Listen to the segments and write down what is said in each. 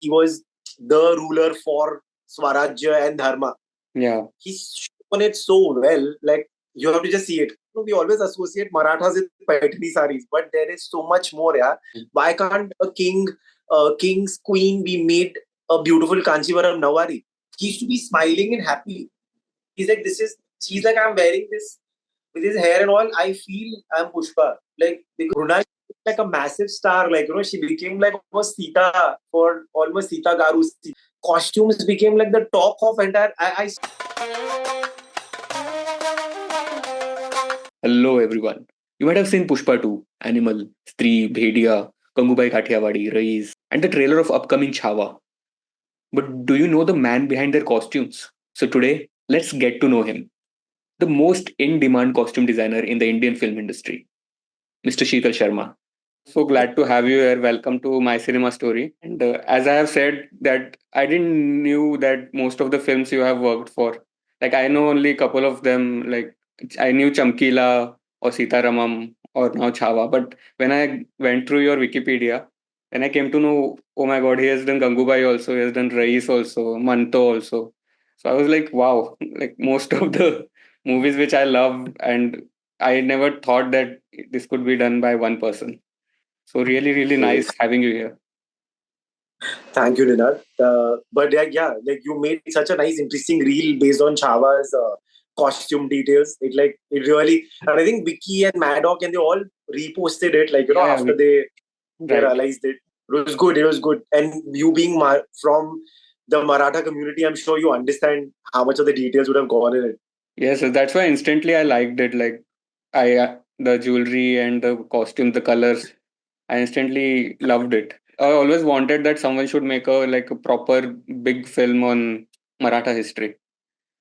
he was the ruler for Swarajya and Dharma. Yeah. He's shown it so well. Like, you have to just see it. We always associate Marathas with Paithani saris, but there is so much more. Yeah, why can't a king's queen be made a beautiful Kanchivaram Nawari? He used to be smiling and happy. He's like, she's like, I'm wearing this with his hair and all. I feel I'm Pushpa. Like, because Mrunal is like a massive star. Like, she became like almost Sita for almost Sita Garu. Costumes became like the talk of entire. Hello everyone. You might have seen Pushpa 2, Animal, Stree, Bhediya, Gangubai Kathiawadi, Raees, and the trailer of upcoming Chhaava. But do you know the man behind their costumes? So today, let's get to know him. The most in-demand costume designer in the Indian film industry, Mr. Sheetal Sharma. So glad to have you here. Welcome to My Cinema Story. And as I have said that I didn't knew that most of the films you have worked for. Like I know only a couple of them. Like I knew Chamkila or Sitaramam or now Chhaava. But when I went through your Wikipedia, then I came to know, oh my God, he has done Gangubai also. He has done Raees also, Manto also. So I was like, wow, like most of the movies which I love, and I never thought that this could be done by one person. So really, really nice having you here. Thank you, Ninad. But yeah, like you made such a nice, interesting reel based on Chava's costume details. It really, and I think Vicky and Maddock and they all reposted it, Yeah, after they right. realized it. It was good. It was good. And you being from the Maratha community, I'm sure you understand how much of the details would have gone in it. Yes, so that's why instantly I liked it. Like I, the jewelry and the costume, the colors, I instantly loved it. I always wanted that someone should make a proper big film on Maratha history,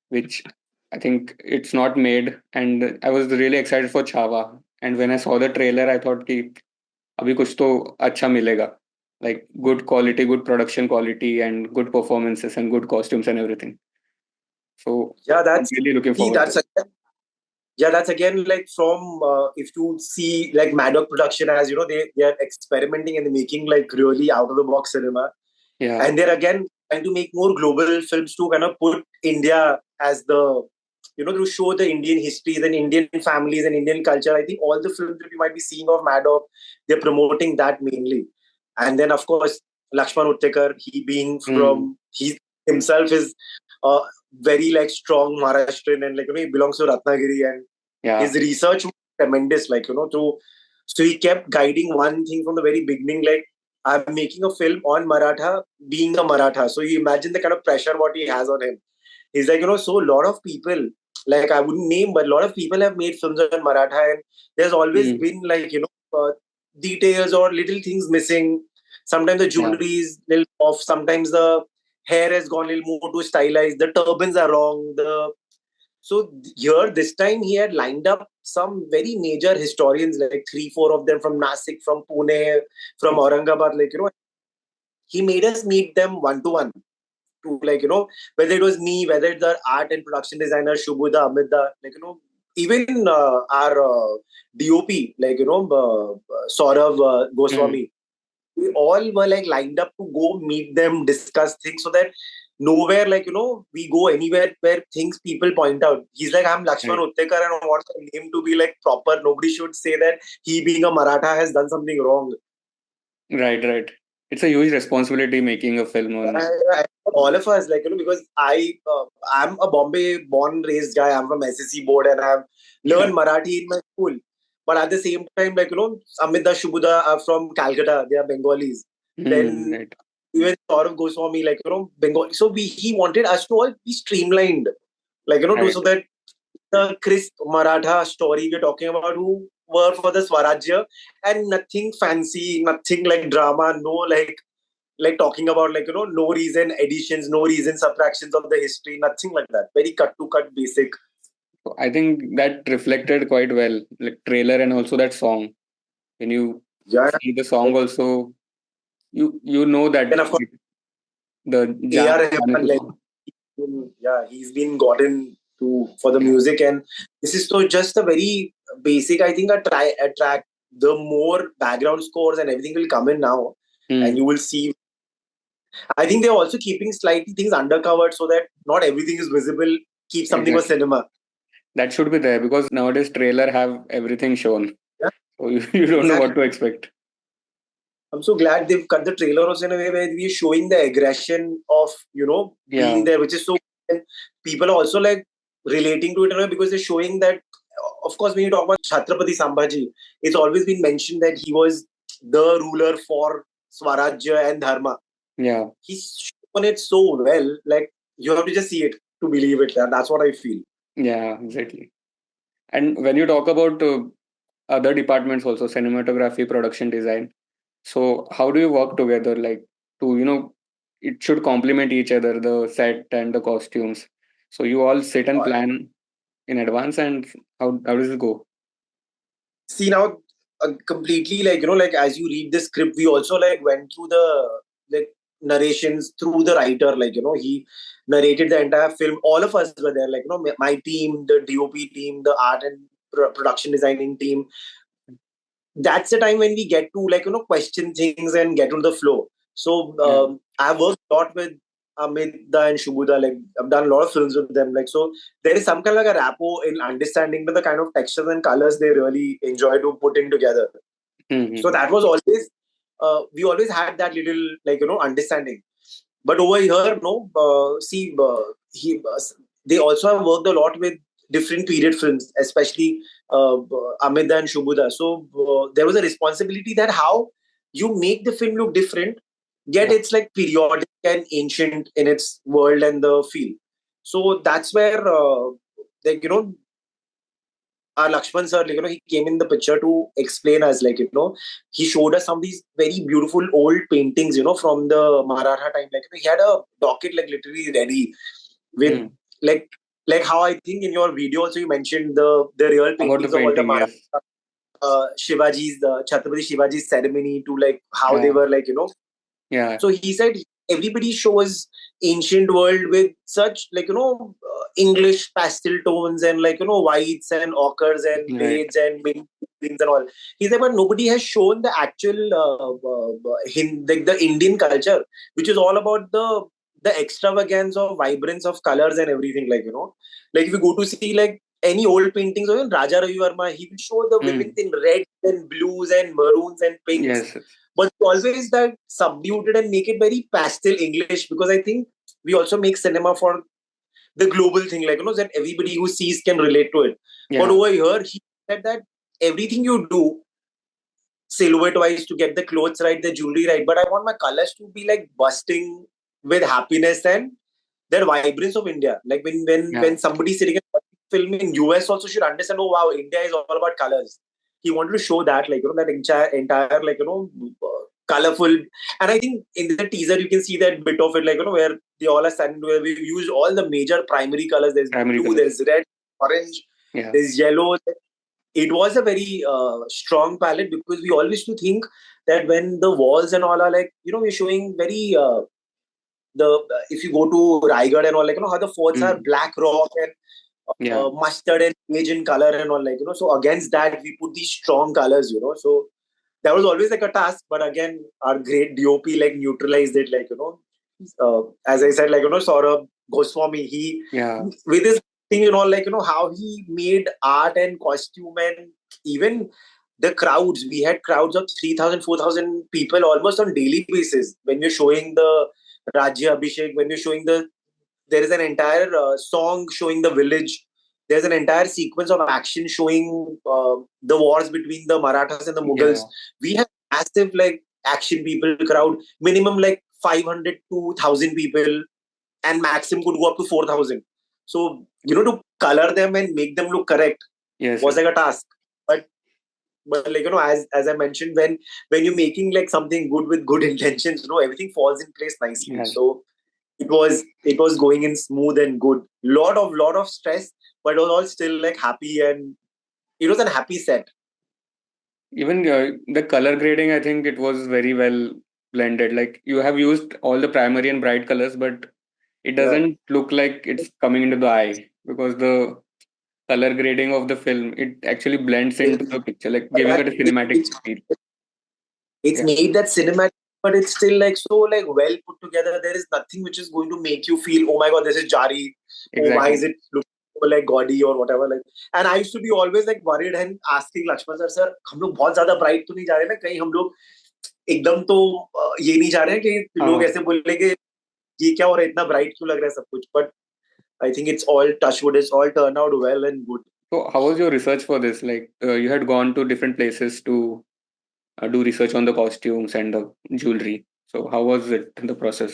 which I think it's not made. And I was really excited for Chhaava. And when I saw the trailer, I thought कि अभी कुछ तो अच्छा मिलेगा. Like good quality, good production quality, and good performances and good costumes and everything. So Yeah, I'm really looking see, forward to it. that's again like from if you see like Maddock production, as they are experimenting and making like really out of the box cinema. Yeah, And they're again trying to make more global films to kind of put India as the, to show the Indian histories and Indian families and Indian culture. I think all the films that you might be seeing of Maddock, they're promoting that mainly. And then, of course, Laxman Utekar, mm, he himself is very like strong Maharashtrian, and he belongs to Ratnagiri, and yeah, his research was tremendous, so he kept guiding one thing from the very beginning, like, I'm making a film on Maratha, being a Maratha. So you imagine the kind of pressure what he has on him. He's like, so a lot of people, like I wouldn't name, but a lot of people have made films on Maratha, and there's always mm, been details or little things missing. Sometimes the yeah, jewelry is little off. Sometimes the hair has gone a little more too stylized. The turbans are wrong. So here, this time he had lined up some very major historians, like 3, 4 of them from Nasik, from Pune, from Aurangabad. He made us meet them one to one. To whether it was me, whether it's the art and production designer Shubhuda, Amida, even our DOP, Saurav mm, Goswami. We all were like lined up to go meet them, discuss things, so that nowhere we go anywhere where things people point out. He's like, I'm Laxman right, Utekar and I want the name to be like proper. Nobody should say that he being a Maratha has done something wrong. right, right. It's a huge responsibility making a film on. All of us, because I'm a Bombay born raised guy. I'm from SSC board and I've Yeah, learned Marathi in my school. But at the same time, Amida Shubhuda are from Calcutta. They are Bengalis. Then right, even Saurav Goswami, Bengali. So he wanted us to all be streamlined, so right. that the crisp Maratha story we're talking about, who were for the Swarajya, and nothing fancy, nothing like drama, no talking about no reason additions, no reason subtractions of the history, nothing like that. Very cut to cut basic. I think that reflected quite well, like trailer and also that song. When you Yeah, see the song, also you know and that of course the jam AR is Rahman, the song. yeah, he's been gotten to for the Yeah, music, and this is so just a very basic. I think a track. The more background scores and everything will come in now, and mm, you will see. I think they're also keeping slightly things undercovered so that not everything is visible. Keep something for Exactly. cinema. That should be there because nowadays trailer have everything shown. Yeah, So you don't know exactly. what to expect. I'm so glad they've cut the trailer also in a way where we're showing the aggression of, being Yeah. there, which is so. And people are also like relating to it in a way because they're showing that, of course, when you talk about Chhatrapati Sambhaji, it's always been mentioned that he was the ruler for Swarajya and Dharma. Yeah. He's shown it so well. Like, you have to just see it to believe it. And that's what I feel. Yeah, exactly. And when you talk about other departments also, cinematography, production design, so how do you work together, like to, it should complement each other, the set and the costumes. So you all sit and plan in advance, and how does it go? See now, completely like, like as you read the script, we also like went through the like narrations through the writer. Like, he narrated the entire film. All of us were there. Like, my team, the DOP team, the art and production designing team. That's the time when we get to like question things and get on the flow. So Yeah. I've worked a lot with Amida and Shubuda. Like, I've done a lot of films with them. Like, so there is some kind of like a rapport in understanding the kind of textures and colors they really enjoy to put in together. So Mm-hmm. that was always we always had that little like understanding. But over here, no, see, they also have worked a lot with different period films, especially Amida and Shubuda. So there was a responsibility that how you make the film look different, yet Yeah. it's like periodic and ancient in its world and the feel. So that's where, like, our Lakshman sir, like, he came in the picture to explain us, like, he showed us some of these very beautiful old paintings, from the Maratha time. Like, he had a docket, like, literally ready with, Mm. like, how I think in your video also you mentioned the real About the paintings of all the painting, Maratha yes. Shivaji's, the Chhatrapati Shivaji's ceremony to like how they Yeah. were like, Yeah. so he said everybody shows ancient world with such like English pastel tones and like whites and ochres and Right. beige and mint greens and all. He said, but nobody has shown the actual like the Indian culture, which is all about the extravagance of vibrance of colors and everything. Like like if you go to see like any old paintings of even Raja Ravi Verma, he will show the women Mm. in reds and blues and maroons and pinks, Yes. but always that subdued it and make it very pastel English, because I think we also make cinema for the global thing, like that everybody who sees can relate to it. But Yeah. over here, he said that everything you do silhouette wise to get the clothes right, the jewelry right, but I want my colors to be like busting with happiness and that vibrance of India. Like Yeah. when somebody sitting and watching film in US also should understand, oh wow, India is all about colors. He wanted to show that, like that entire like colorful. And I think in the teaser you can see that bit of it, like where they all are standing where we used all the major primary colors. There's Primary blue, colors. there's red, orange, Yeah. there's yellow. It was a very strong palette because we always used to think that when the walls and all are like we're showing very the if you go to Raigad and all, like how the forts are Mm. black rock and Yeah. mustard and beige in color and all, like so against that we put these strong colors, so that was always like a task. But again, our great DOP like neutralized it, like as I said, like Saurabh Goswami, he Yeah. with his thing, like how he made art and costume and even the crowds. We had crowds of 3,000, 4,000 people almost on daily basis when you're showing the Rajya Abhishek, when you're showing there is an entire song showing the village. There's an entire sequence of action showing the wars between the Marathas and the Mughals. Yeah. We have massive like action people crowd, minimum like 500 to 1,000 people, and maximum could go up to 4,000. So to color them and make them look correct Yes. was Yes. like a task. But like as I mentioned, when you're making like something good with good intentions, everything falls in place nicely. Yeah. So it was going in smooth and good. Lot of stress, but it was all still like happy, and it was a happy set. Even the color grading, I think it was very well blended. Like you have used all the primary and bright colors, but it Yeah. doesn't look like it's coming into the eye because the color grading of the film, it actually blends into It's, the picture, like giving it a cinematic it's feel. it's Yeah. made that cinematic but it's still like so like well put together. There is nothing which is going to make you feel, oh my god, this is jari. Oh, why is Exactly. it looking so like gaudy or whatever? Like, and I used to be always like worried and asking Lakshman sir, हम लोग बहुत ज्यादा bright तो नहीं जा रहे ना कहीं हम लोग एकदम तो ये नहीं जा रहे हैं कि लोग ऐसे बोले कि ये क्या हो रहा है इतना bright क्यों लग रहा है सब कुछ. But I think it's all touchwood. It's all turned out well and good. So how was your research for this? Like you had gone to different places to do research on the costumes and the jewelry. So how was it in the process?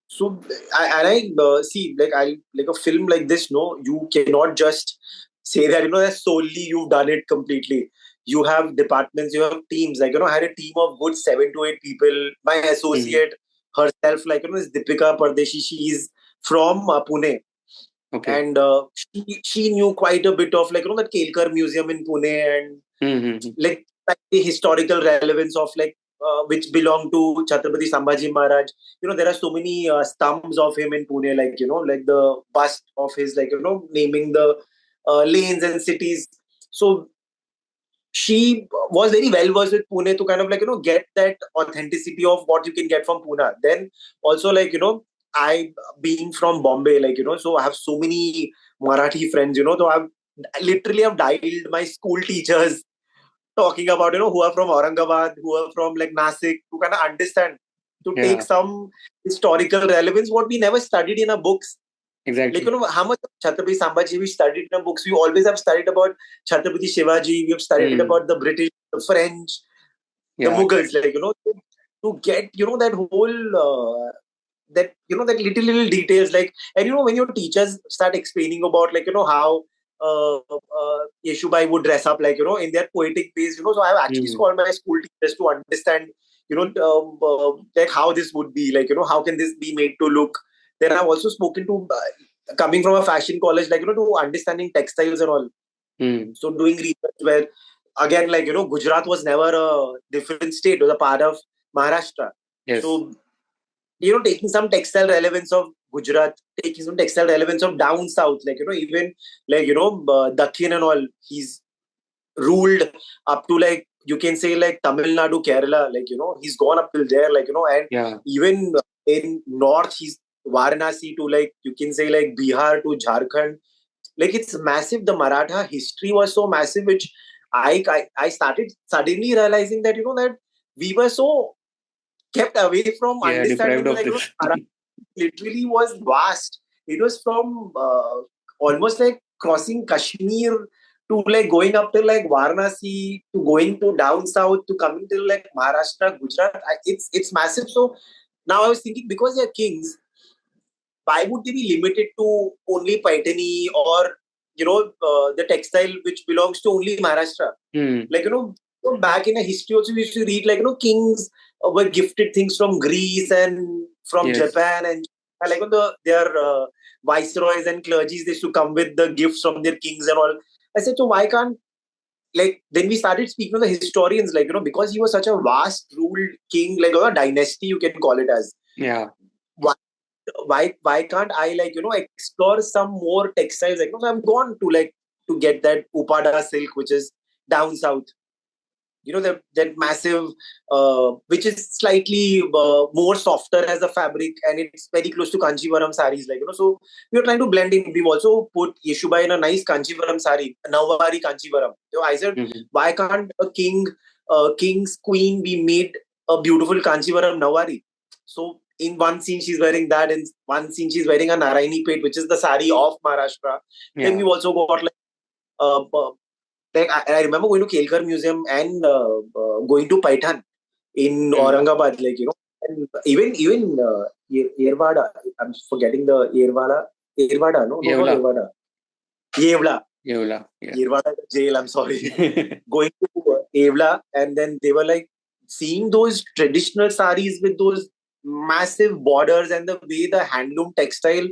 So I see like I like a film like this. No, you cannot just say that that solely you've done it completely. You have departments, you have teams. Like I had a team of good 7 to 8 people. My associate herself, like is Deepika Pardeshi. She is from Pune. Okay. And she knew quite a bit of like that Kelkar Museum in Pune and like the historical relevance of like which belong to Chhatrapati Sambhaji Maharaj. There are so many stumps of him in Pune, like like the bust of his, like naming the lanes and cities. So she was very well versed with Pune to kind of like get that authenticity of what you can get from Pune. Then also like I being from Bombay, like so I have so many Marathi friends, so I've literally have dialed my school teachers talking about who are from Aurangabad, who are from like Nasik, to kind of understand, to take some historical relevance what we never studied in our books. Exactly. Like how much of Chhatrapati Sambhaji we studied in our books. We always have studied about Chhatrapati Shivaji. We have studied about the British, the French, the Mughals. Like to get that whole that that little details, like, and when your teachers start explaining about like how Yeshubai would dress up like in their poetic ways, so I have actually called my school teachers to understand like how this would be, like how can this be made to look. Then I've also spoken to coming from a fashion college, like to understanding textiles and all. So doing research where again, like Gujarat was never a different state, it was a part of Maharashtra. So taking some textile relevance of Gujarat, taking some textile relevance of down south, like even like Dakhin and all, he's ruled up to like you can say like Tamil Nadu, Kerala, like he's gone up till there, like and even in north he's Varanasi to like you can say like Bihar to Jharkhand. Like it's massive. The Maratha history was so massive, which I started suddenly realizing that that we were so kept away from understanding deprived of like this. Maratha literally was vast. It was from almost like crossing Kashmir to like going up to like Varanasi to going to down south to coming to like Maharashtra, Gujarat. It's massive. So now I was thinking, because they're kings, why would they be limited to only Paitani or the textile which belongs to only Maharashtra? Like back in a history also we used to read like kings were gifted things from Greece and from Japan, and like their viceroys and clergies, they used to come with the gifts from their kings and all. I said, so why can't, like, then we started speaking to the historians, like because he was such a vast ruled king, like a dynasty you can call it as. Why can't I like explore some more textiles, like so I'm gone to like to get that Upada silk which is down south, that massive which is slightly more softer as a fabric, and it's very close to Kanchivaram saris, like so we are trying to blend in. We've also put Yeshubai in a nice Kanchivaram sari, Nawari Kanchivaram. So I said, why can't a king's queen be made a beautiful Kanchivaram Nawari? So in one scene she's wearing that, in one scene she's wearing a Naraini Pet, which is the sari of Maharashtra. Then we've also got like I remember going to Kelkar Museum and going to Paitan in Aurangabad, like and even Yerwada. I'm forgetting the Yerwada, no, not Yerwada. Yevla. Yerwada jail. I'm sorry. Going to Yevla, and then they were like seeing those traditional saris with those massive borders and the way the handloom textile.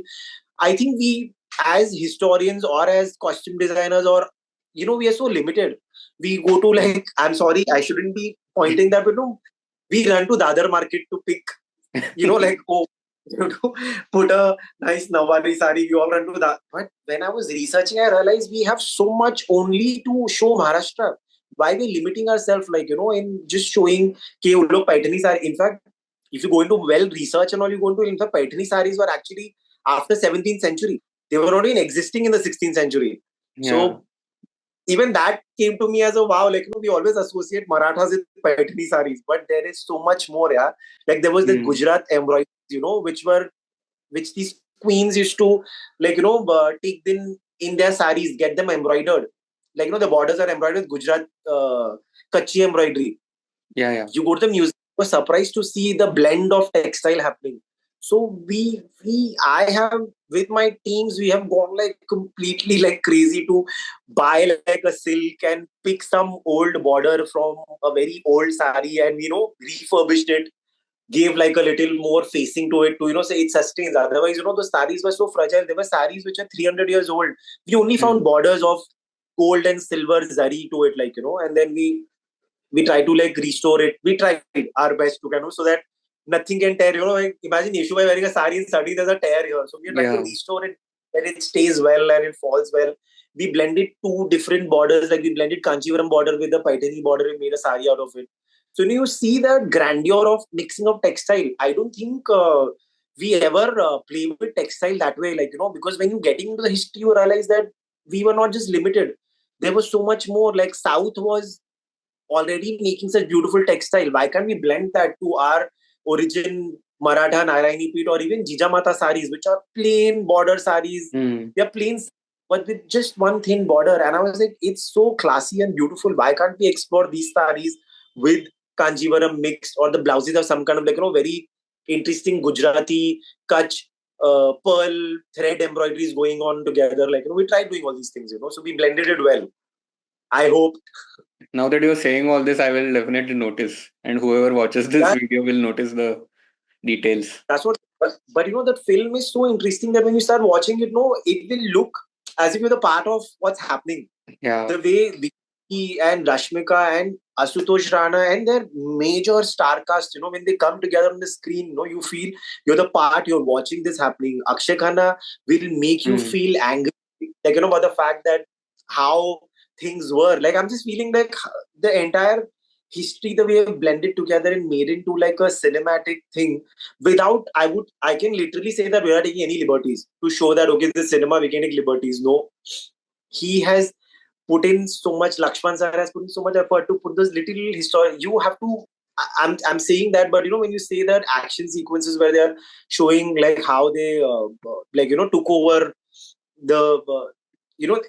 I think we, as historians or as costume designers, or we are so limited. We go to like, I'm sorry, I shouldn't be pointing that, but no, we run to Dadar market to pick, like, oh, to put a nice Nawari sari, we all run to that. But when I was researching, I realized we have so much only to show Maharashtra. why we limiting ourselves, like, in just showing ke wo log paithani sari. In fact, if you go into well research and all, you go into, in fact, paithani saris were actually after 17th century. They were not even existing in the 16th century. So even that came to me as a wow, like, we always associate Marathas with Paithani saris, but there is so much more, yeah. Like there was the Gujarat embroideries, which these queens used to, like, take them in their saris, get them embroidered. Like, the borders are embroidered with Gujarat Kachi embroidery. You go to the museum, you were surprised to see the blend of textile happening. So I have, with my teams, we have gone like completely like crazy to buy like a silk and pick some old border from a very old sari and, refurbished it, gave like a little more facing to it to, say it sustains. Otherwise, the saris were so fragile. There were saris which are 300 years old. We only found borders of gold and silver zari to it, like, and then we try to like restore it. We tried our best to, so that nothing can tear. Like, imagine Yeshu Bhai wearing a sari and suddenly there's a tear here. So we are trying to restore it, that it stays well and it falls well. We blended two different borders, like we blended Kanchivaram border with the Paithani border and made a sari out of it. So when you see the grandeur of mixing of textile, I don't think we ever play with textile that way, like, because when you getting into the history, you realize that we were not just limited. There was so much more. Like South was already making such beautiful textile. Why can't we blend that to our origin Maratha Narayani Peeth or even Jijamata saris, which are plain border saris? They are plain, but with just one thin border. And I was like, it's so classy and beautiful. Why can't we explore these saris with Kanjivaram mixed, or the blouses of some kind of like, very interesting Gujarati, Kutch, pearl thread embroideries going on together. Like, we tried doing all these things, so we blended it well. I hope. Now that you're saying all this, I will definitely notice. And whoever watches this video will notice the details. That's what, but the film is so interesting that when you start watching it, it will look as if you're the part of what's happening. Yeah. The way Vicky and Rashmika and Ashutosh Rana and their major star cast, when they come together on the screen, you feel you're the part, you're watching this happening. Akshaye Khanna will make you feel angry, like, about the fact that how things were. Like, I'm just feeling like the entire history, the way I've blended together and made into like a cinematic thing without, I can literally say that we're not taking any liberties to show that, okay, this cinema, we can take liberties. No. He has put in so much, Laxman sir has put in so much effort to put this little history. You have to, I'm saying that, but when you say that action sequences where they are showing like how they, took over the,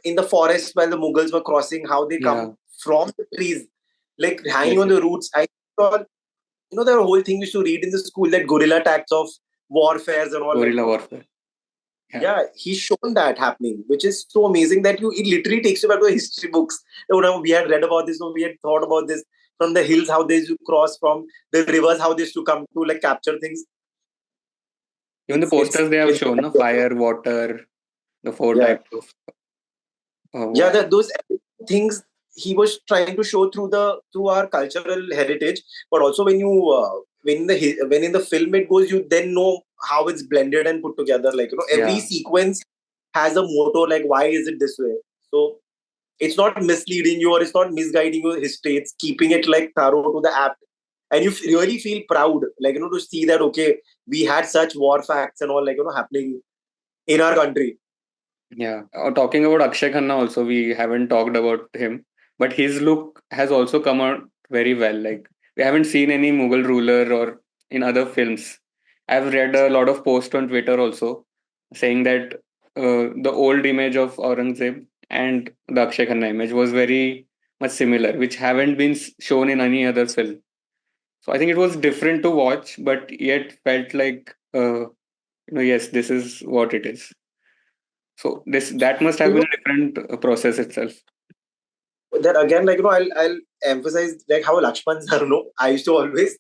in the forest while the Mughals were crossing, how they come from the trees, like hanging on the roots. I thought, the whole thing we used to read in the school, that guerrilla attacks of warfares and all. Guerrilla warfare. Yeah, he's shown that happening, which is so amazing that it literally takes you back to the history books. We had read about this, we had thought about this, from the hills, how they used to cross, from the rivers, how they used to come to like capture things. Even the posters they have shown, fire, water, the four types of. Those things he was trying to show through our cultural heritage, but also when in the film it goes, you then know how it's blended and put together. Like, every sequence has a motto, like why is it this way? So it's not misleading you or it's not misguiding your history. It's keeping it like thorough to the apt. And you really feel proud, like, to see that, okay, we had such war facts and all, like, happening in our country. Yeah. Talking about Akshaye Khanna also, we haven't talked about him, but his look has also come out very well. Like, we haven't seen any Mughal ruler or in other films. I've read a lot of posts on Twitter also saying that the old image of Aurangzeb and the Akshaye Khanna image was very much similar, which haven't been shown in any other film. So I think it was different to watch, but yet felt like, yes, this is what it is. So that must have been a different process itself. That again, like, I'll emphasize like how Laxman sir, I used to always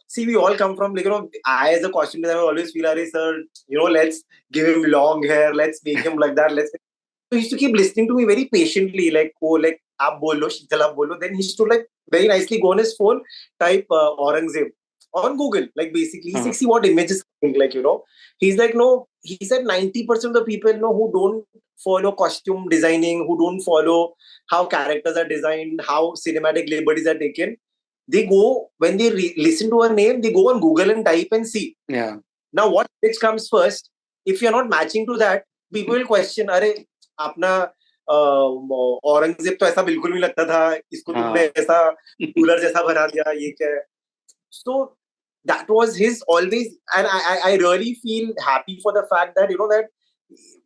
see, we all come from, like, I as a costume designer always feel, sir, let's give him long hair, let's make him like that. So he used to keep listening to me very patiently, like, oh, like, aap bolo, Sheetal, aap bolo. Then he used to like very nicely go on his phone, type Aurangzeb on Google, like basically he's like, see what images, like, he's like, no, he said 90% of the people who don't follow costume designing, who don't follow how characters are designed, how cinematic liberties are taken, they go, when they listen to a name, they go on Google and type and see. Yeah. Now, what which comes first? If you're not matching to that, people will question, अरे अपना औरंगजेब तो ऐसा बिल्कुल नहीं लगता था, इसको तुमने ऐसा कूलर जैसा बना दिया, ये क्या है? So that was his always, and I really feel happy for the fact that that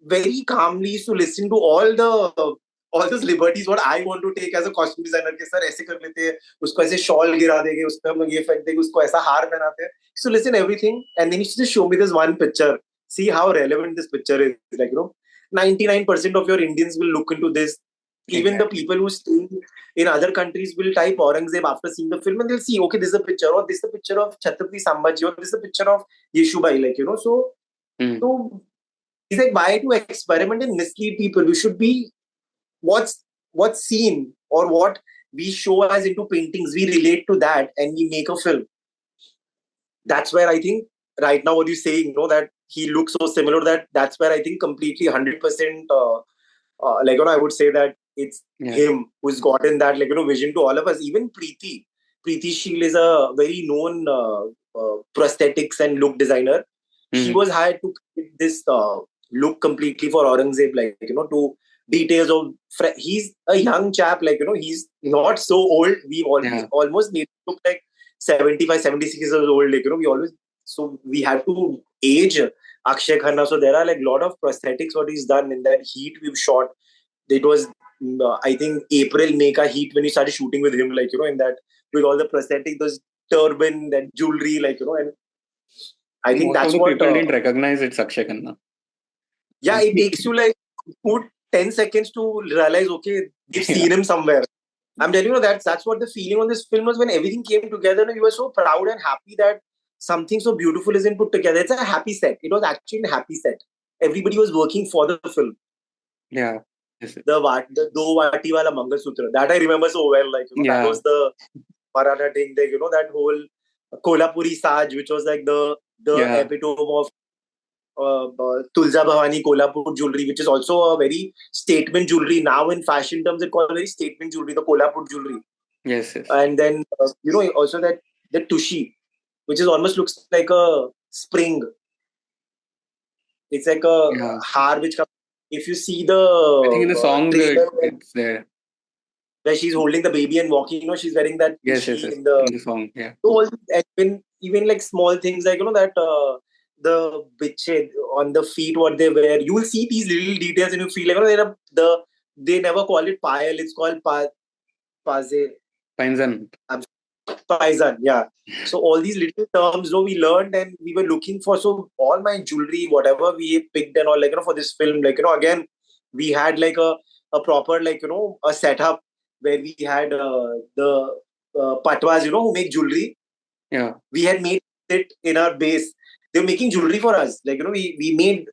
very calmly used to listen to all those liberties what I want to take as a costume designer के sir ऐसे कर लेते हैं, उसको ऐसे shawl गिरा देंगे, उस पे हम लोग ये फेंक देंगे, उसको ऐसा हार पहनाते हैं. So listen everything, and then you just show me this one picture. See how relevant this picture is. Like 99% of your Indians will look into this. Even the people who stay in other countries will type Aurangzeb after seeing the film, and they'll see, okay, this is a picture, or this is a picture of Chhatrapati Sambhaji, or this is a picture of Yeshubai, so it's like, why to experiment and mislead people? We should be what's seen or what we show as into paintings. We relate to that and we make a film. That's where I think right now what you're saying, that he looks so similar, that's where I think completely 100%. I would say that it's him who's gotten that vision to all of us. Even Preeti Sheel is a very known prosthetics and look designer. She was hired to create this look completely for Aurangzeb, to details of he's a young chap, he's not so old. We almost need to look like 75, 76 years old, we have to age Akshaye Khanna. So there are a lot of prosthetics what he's done in that heat we've shot. It was I think April, May ka heat when we started shooting with him, in that with all the prosthetics, those turban, that jewelry, and I think that's what people didn't recognize it's Akshaye Khanna. Yeah, it takes you good 10 seconds to realize, okay, you've seen him somewhere. I'm telling you, that's what the feeling on this film was when everything came together, and you were so proud and happy that something so beautiful isn't put together. It's a happy set. It was actually a happy set. Everybody was working for the film. Yeah. The Do Vati Wala Mangal Sutra. That I remember so well. That was the Maratha thing. That whole Kolhapuri Saj, which was the epitome of Tulja Bhavani Kolhapur jewelry, which is also a very statement jewelry. Now in fashion terms, it's called very statement jewelry, the Kolhapur jewelry. Yes. And then, also the Tushi, which is almost looks like a spring. It's like a har which comes. If you see the I think in the song trailer, it's there. Where she's holding the baby and walking, she's wearing that tushi in the song. Yeah. So even small things that the biche on the feet, what they wear, you will see these little details and you feel they never call it payal, it's called Painzan. Paisan, yeah. So all these little terms, we learned and we were looking for. So all my jewelry, whatever we picked and all, for this film, again, we had a proper, a setup where we had the patwas, who make jewelry. Yeah. We had made it in our base. They were making jewelry for us. We made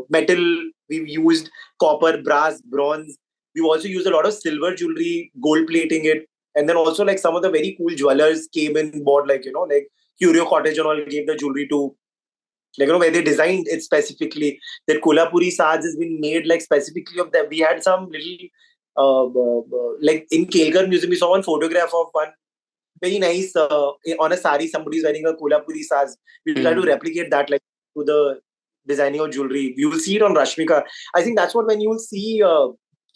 metal. We used copper, brass, bronze. We also used a lot of silver jewelry, gold plating it. And then also some of the very cool jewelers came and bought Curio Cottage and all gave the jewelry to where they designed it specifically. That Kolhapuri Saj has been made specifically of that. We had some little in Kelgar Museum, we saw one photograph of one very nice on a sari, somebody's wearing a Kolhapuri Saj. We try to replicate that to the designing of jewelry. You will see it on Rashmika. I think that's what when you will see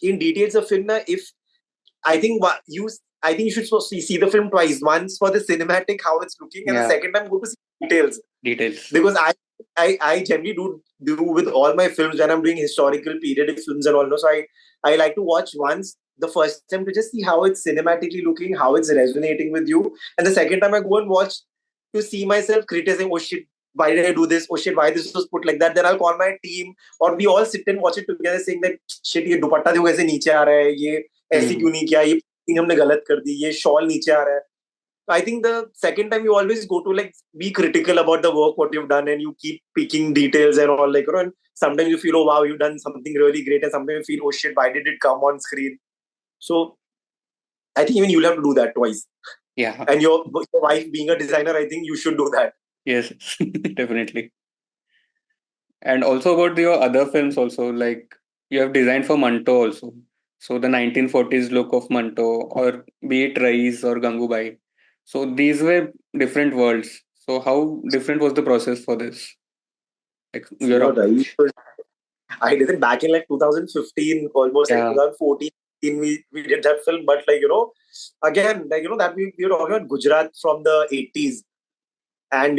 in details of film. I think you should see the film twice. Once for the cinematic, how it's looking, and the second time go to see details. Because I generally do with all my films when I'm doing historical periodic films and all. So I like to watch once the first time to just see how it's cinematically looking, how it's resonating with you, and the second time I go and watch to see myself criticizing. Oh shit, why did I do this? Oh shit, why this was put like that? Then I'll call my team, or we all sit and watch it together, saying that shit, ये दुपट्टा देखो ऐसे नीचे आ रहा है, ये ऐसे क्यों नहीं किया, ये हमने गलत कर दी, ये शॉल नीचे आ रहा है. I think the second time you always go to be critical about the work what you've done, and you keep picking details and all and sometimes you feel, oh wow, you've done something really great, and sometimes you feel, oh shit, why did it come on screen? So I think even you'll have to do that twice. Yeah. And your wife being a designer, I think you should do that. Yes, definitely. And also about your other films also, you have designed for Manto also. So the 1940s look of Manto, or be it Raees or Gangubai. So these were different worlds. So how different was the process for this? Like your For Raees, approach? I did it back in like 2015, almost like Yeah, 2014. We did that film, but like again, like that we were talking about Gujarat from the 80s, and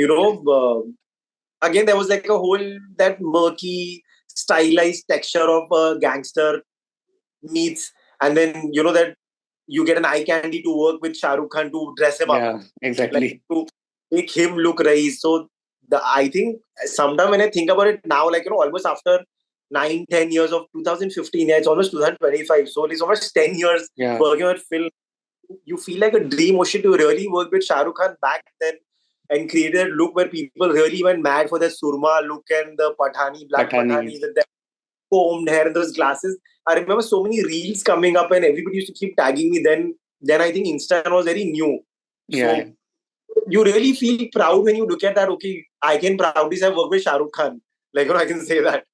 again there was like a whole that murky, stylized texture of a gangster meets, and then that you get an eye candy to work with Shah Rukh Khan to dress him up, yeah, like exactly. to make him look Raees. So I think sometime when I think about it now, like almost after 9-10 years of 2015, yeah, it's almost 2025. So it's almost 10 years Yeah, working on film. You feel like a dream ocean to really work with Shah Rukh Khan back then and created a look where people really went mad for the surma look and the Pathani, black Pathani. Pathani with the combed hair and those glasses. I remember so many reels coming up and everybody used to keep tagging me. Then I think Insta was very new. Yeah, So you really feel proud when you look at that. Okay, I can proudly say I work with Shah Rukh Khan. Like I can say that.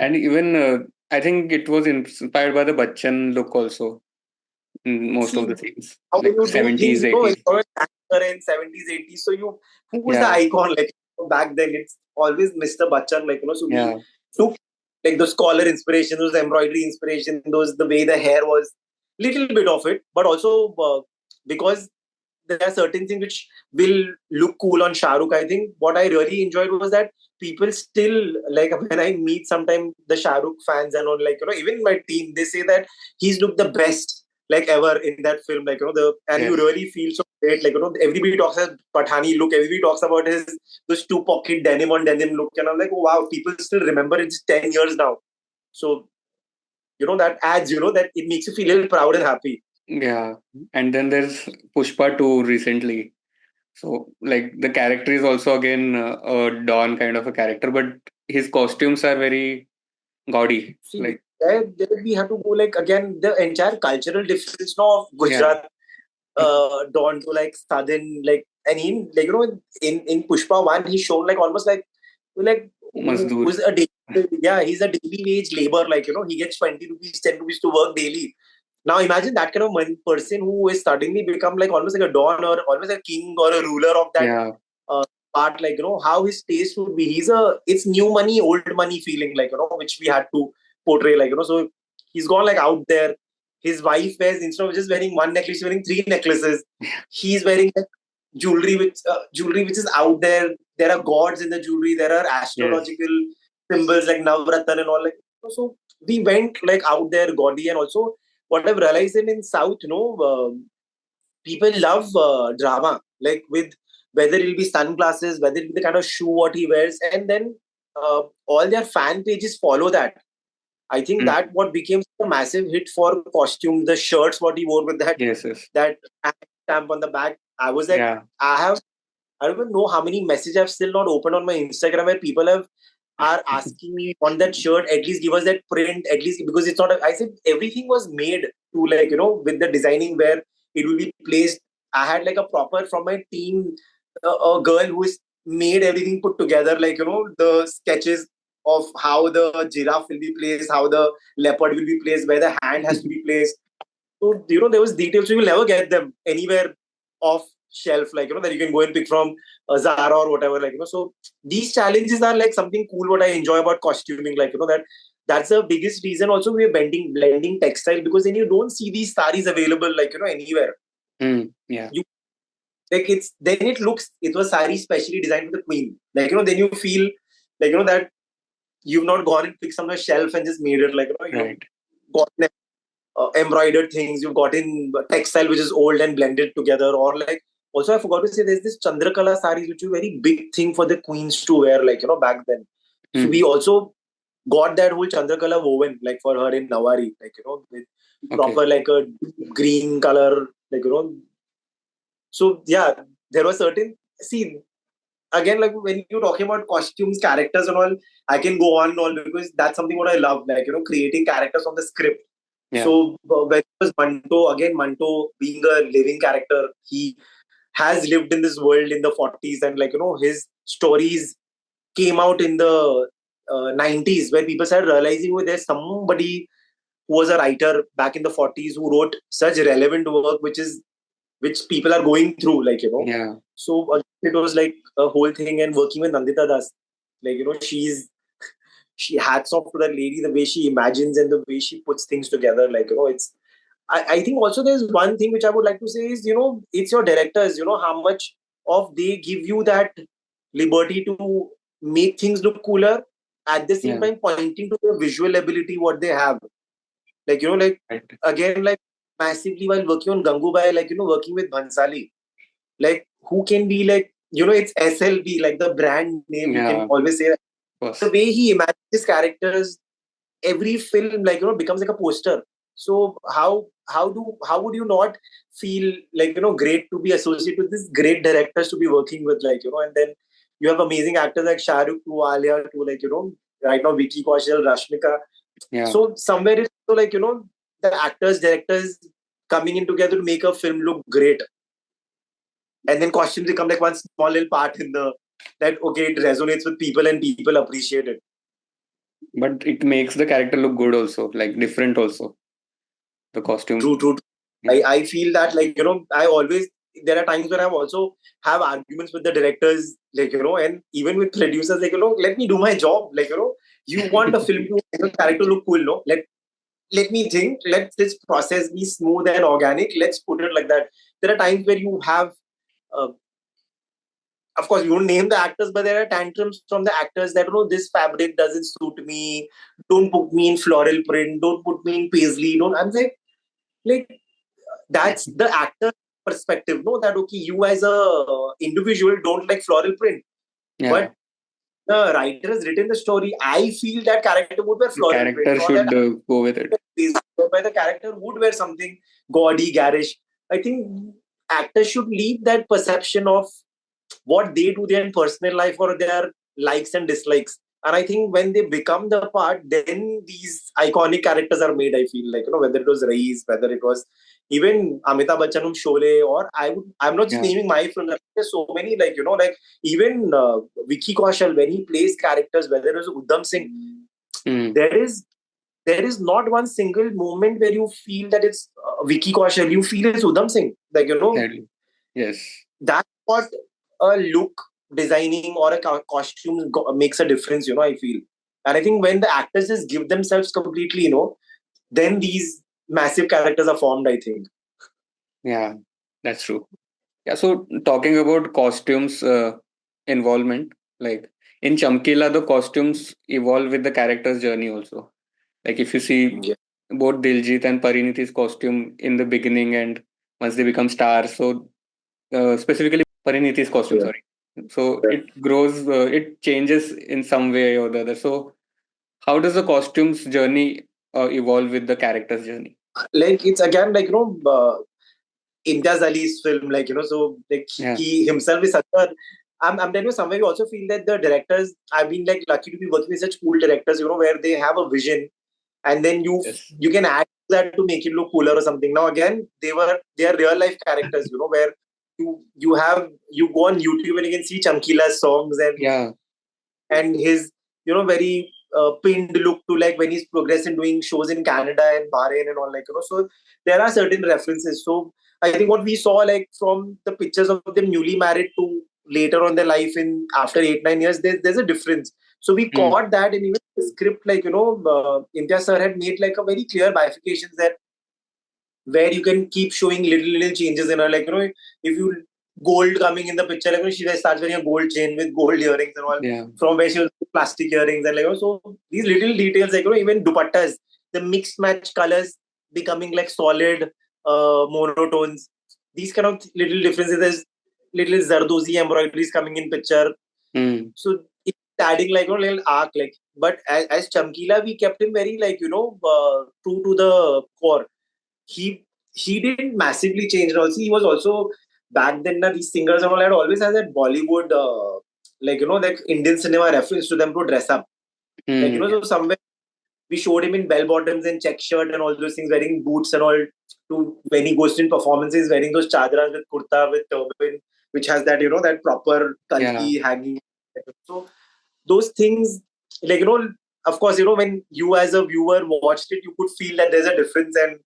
and even I think it was inspired by the Bachchan look also in most of See the scenes, how like you do things, 70s, when 80s. you're an actor in 70s, 80s. So who was the Yeah, icon like back then? It's always Mr. Bachchan, like so we yeah, took like those collar inspiration, those embroidery inspiration, those the way the hair was, little bit of it, but also because there are certain things which will look cool on Shah Rukh. I think what I really enjoyed was that people still, like when I meet sometimes the Shah Rukh fans and all, like even my team, they say that he's looked the best like ever in that film. Like and you yes. really feel so great. Like everybody talks about Pathani look. Everybody talks about his those two pocket denim on denim look, and I'm like, oh, wow, people still remember it's 10 years now. So that adds, that it makes you feel a little proud and happy. Yeah, and then there's Pushpa 2 recently. So, like, the character is also again a Don kind of a character, but his costumes are very gaudy. See, Like, there we have to go like again the entire cultural difference now of yeah, Gujarat down to like southern, like, and in like in Pushpa one he's shown like almost like Mazdoor. who's a yeah, he's a daily wage labor, like he gets 20 rupees, 10 rupees to work daily. Now imagine that kind of person who is suddenly become like almost like a don or almost a king or a ruler of that Yeah, uh, part, like how his taste would be. It's new money old money feeling, like which we had to portray, like so he's gone like out there. His wife wears, instead of just wearing one necklace, she's wearing three necklaces. He's wearing like jewelry which is out there. There are gods in the jewelry, there are yes, astrological symbols like Navratan and all, like so we went like out there gaudy. And also what I've realized in South, people love drama, like with whether it'll be sunglasses, whether it'll be the kind of shoe what he wears, and then all their fan pages follow that. I think mm, that what became a massive hit for costume, the shirts what he wore with yes, yes, that stamp on the back. I was like, yeah, I don't even know how many messages I've still not opened on my Instagram where people are asking me on that shirt, at least give us that print, at least, because it's not. I said everything was made to, like with the designing where it will be placed. I had like a proper from my team, a girl who is made everything put together, like the sketches of how the giraffe will be placed, how the leopard will be placed, where the hand has to be placed. So, there was details. So you will never get them anywhere off shelf, like, that you can go and pick from Zara or whatever, like, so these challenges are like something cool what I enjoy about costuming, like, that's the biggest reason also we are blending textile, because then you don't see these saris available, like, anywhere. yeah, You like it was sari specially designed for the queen. Like, then you feel like, that you've not gone and picked some shelf and just made it, like, you've right. got embroidered things, you've got in textile which is old and blended together, or like also I forgot to say there's this Chandrakala saris which is a very big thing for the queens to wear, like back then. So we Mm, also got that whole Chandrakala woven like for her in Nawari, like with okay. proper like a green color, like so yeah, there was certain, see, again, like when you're talking about costumes, characters and all, I can go on and all, because that's something what I love, like creating characters from the script. Yeah. So when it was Manto, again, Manto being a living character, he has lived in this world in the 40s, and like his stories came out in the 90s, where people started realizing, oh, there's somebody who was a writer back in the 40s who wrote such relevant work, which people are going through, like, Yeah. So it was like a whole thing, and working with Nandita Das, like, she hats off to that lady, the way she imagines and the way she puts things together, like, I think also there's one thing which I would like to say is, it's your directors, how much of they give you that liberty to make things look cooler, at the same Yeah. time pointing to the visual ability what they have. Like, Right. again, like massively while working on Gangubai, like, working with Bhansali, like who can be like, it's SLB, like the brand name, you can Yeah. always say that. Of course. The way he imagines his characters, every film, like, becomes like a poster. So how would you not feel like, great to be associated with this great directors to be working with, like, and then you have amazing actors like Shah Rukh to Alia to, like, right now Vicky, Kaushal, Rashmika. Yeah. So somewhere it's so, like, the actors, directors coming in together to make a film look great. And then costumes become like one small little part in that, okay, it resonates with people and people appreciate it. But it makes the character look good also, like different also. The costume. True. Yeah. I feel that, like, there are times where I also have arguments with the directors, like, and even with producers, like, let me do my job. Like, you want a film to make a character look cool, no? Let me think, let this process be smooth and organic. Let's put it like that. There are times where you have, uh, of course, you won't name the actors, but there are tantrums from the actors that, this fabric doesn't suit me. Don't put me in floral print. Don't put me in paisley. Don't. I'm like, that's the actor perspective, no? That, okay, you as a individual don't like floral print, Yeah. but the writer has written the story. I feel that character would wear The floral print, character or should that go with it. where the character would wear something gaudy, garish. I think actors should leave that perception of what they do their personal life or their likes and dislikes. And I think when they become the part, then these iconic characters are made. I feel like, whether it was Raees, whether it was even Amitabh Bachchan from Sholay, or I'm not just Yeah. naming my film. There's so many, like, like even Vicky Kaushal, when he plays characters, whether it was Uddham Singh, there is not one single moment where you feel that it's Vicky Kaushal. You feel it's Uddham Singh. Like, Exactly. Yes. that's what a look designing or a costume makes a difference, I feel. And I think when the actors just give themselves completely, then these massive characters are formed, I think. Yeah, that's true. Yeah, so talking about costumes involvement, like in Chamkila, the costumes evolve with the character's journey also. Like if you see Yeah. both Diljit and Parinithi's costume in the beginning and once they become stars, so specifically Parinithi's costume, Yeah. sorry. So it grows, it changes in some way or the other. So how does the costumes journey evolve with the character's journey? Like, it's again like, Imtiaz Ali's film, like, so like Yeah. he himself is such a. I'm telling you, somewhere you also feel that the directors, I've been like lucky to be working with such cool directors, where they have a vision, and then Yes. you can add that to make it look cooler or something. Now again, they are real life characters, where you go on YouTube and you can see Chamkila's songs Yeah. and his, very pinned look to, like, when he's progressing doing shows in Canada and Bahrain and all, like, so there are certain references. So I think what we saw, like, from the pictures of them newly married to later on their life in after 8-9 years, there's a difference. So we Hmm. caught that, and even the script, like, Imtiaz sir had made like a very clear bifurcations that where you can keep showing little changes in her, like, if you gold coming in the picture, like, she starts wearing a gold chain with gold earrings and all, Yeah. from where she was plastic earrings, and, like, so these little details, like, even dupattas, the mixed match colors becoming like solid monotones, these kind of little differences. There's little zardozi embroideries coming in picture, Hmm. so it's adding like a little arc, like. But as Chamkila, we kept him very, like, true to the core. He didn't massively change. And also, he was also back then, these singers and all had always had that Bollywood, like, like Indian cinema reference to them to dress up. Like, Hmm. so somewhere we showed him in bell bottoms and check shirt and all those things, wearing boots and all. To when he goes in performances, wearing those chadras with kurta with turban, which has that, that proper Yeah. kalki hanging. So those things like, of course, when you as a viewer watched it, you could feel that there's a difference, and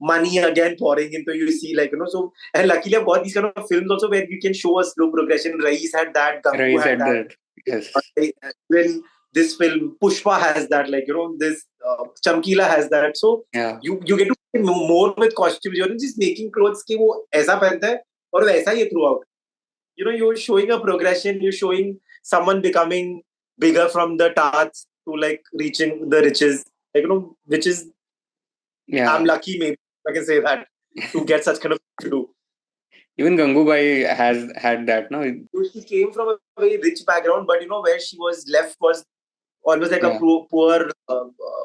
money again pouring into, you see, like, so, and luckily I've got these kind of films also where you can show a slow progression. Raees had that, Gangu Raees had at that. that. Yes. When this film Pushpa has that, like, this Chamkila has that. So Yeah. you get to play more with costumes. You're not just making clothes कि वो ऐसा पहनता है और वैसा ही है throughout. You're showing a progression. You're showing someone becoming bigger from the tarts to like reaching the riches. Like, which is, Yeah. I'm lucky, maybe I can say that, to get such kind of to do. Even Gangubai has had that, no? She came from a very rich background, but where she was left was almost like a Yeah. poor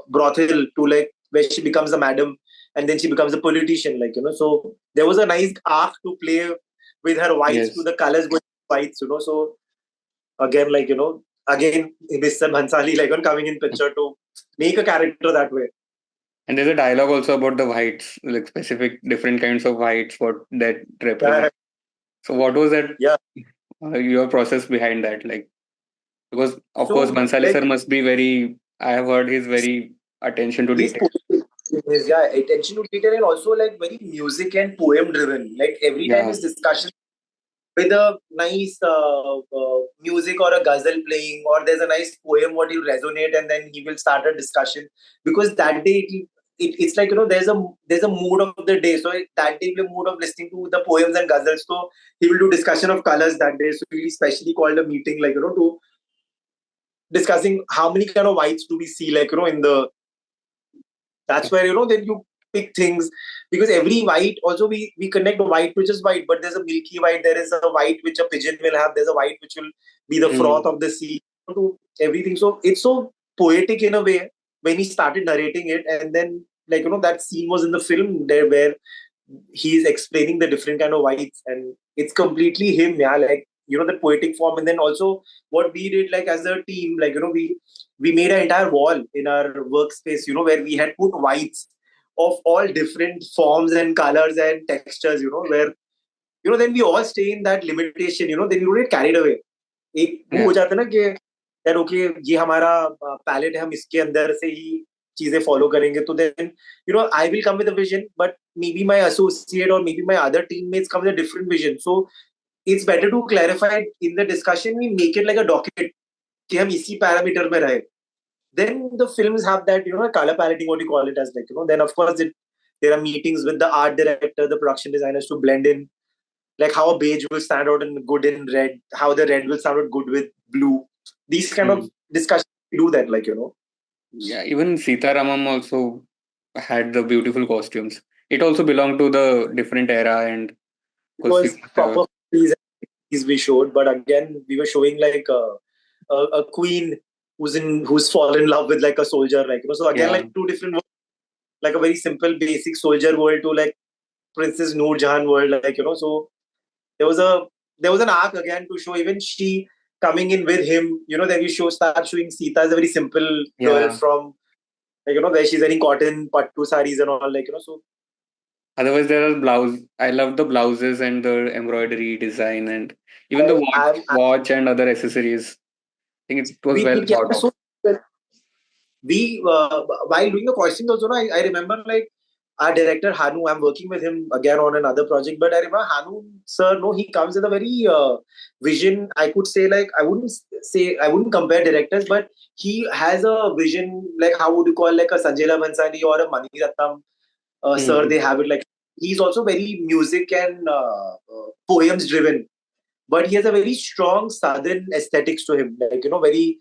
brothel, to like where she becomes a madam and then she becomes a politician, like, so there was a nice arc to play with her whites Yes. to the colors going whites, so again, like, again Mr. Bhansali, like, coming in picture to make a character that way. And there's a dialogue also about the whites, like specific different kinds of whites, what that represents. So what was that? Yeah. Your process behind that, like, because of So, course Bhansali like, sir must be very. I have heard he's very attention to he's detail. yeah, attention to detail, and also like very music and poem driven. Like every time Yeah. his discussion with a nice music or a ghazal playing, or there's a nice poem what will resonate, and then he will start a discussion, because that day it's like, there's a mood of the day. So that day the mood of listening to the poems and ghazals. So he will do discussion of colors that day. So he specially called a meeting, like, to discussing how many kind of whites do we see, like, in the. That's where, then you pick things, because every white also we connect white which is white, but there's a milky white, there is a white which a pigeon will have, there's a white which will be the froth of the sea, to everything. So it's so poetic in a way when he started narrating it, and then, like, that scene was in the film there where he's explaining the different kind of whites, and it's completely him, yeah, like, the poetic form. And then also what we did, like, as a team, like, we made an entire wall in our workspace, where we had put whites of all different forms and colors and textures, where, then we all stay in that limitation, then you don't get carried away. एक वो हो Yeah. जाता है ना कि यार okay, ये हमारा पैलेट है, हम इसके अंदर से ही चीजें फॉलो करेंगे. तो then, I will come with a vision, but may be my associate और may be my other teammates come with a different vision. So it's better to clarify in the discussion, we make it like a document कि हम इसी parameter में रहे. Then the films have that, color paletting, what you call it as, like, then of course there are meetings with the art director, the production designers, to blend in, like, how a beige will stand out and good in red, how the red will sound out good with blue. These kind of discussions, we do that, like, Yeah, even Sita Ramam also had the beautiful costumes. It also belonged to the different era, and it was have, proper piece we showed, but again, we were showing like a queen who's fallen in love with like a soldier, like, so again, yeah, like two different worlds, like a very simple basic soldier world to like Princess Noor Jahan world, like, so there was a there was an arc again to show even she coming in with him, then we start showing Sita as a very simple girl yeah. from, like, where she's wearing cotton pattu saris and all, like, so Otherwise, there are blouse. I love the blouses and the embroidery design, and even the watch and other accessories. I think it was well we thought kept of. so we while doing the costumes also, I remember like our director Hanu, I'm working with him again on another project, but I remember Hanu sir, no, he comes with a very vision. I could say, like, I wouldn't compare directors, but he has a vision, like, how would you call, like a Sanjay Bhansali or a Mani Ratnam sir, they have it, like, he's also very music and poems driven, but he has a very strong southern aesthetics to him, like, very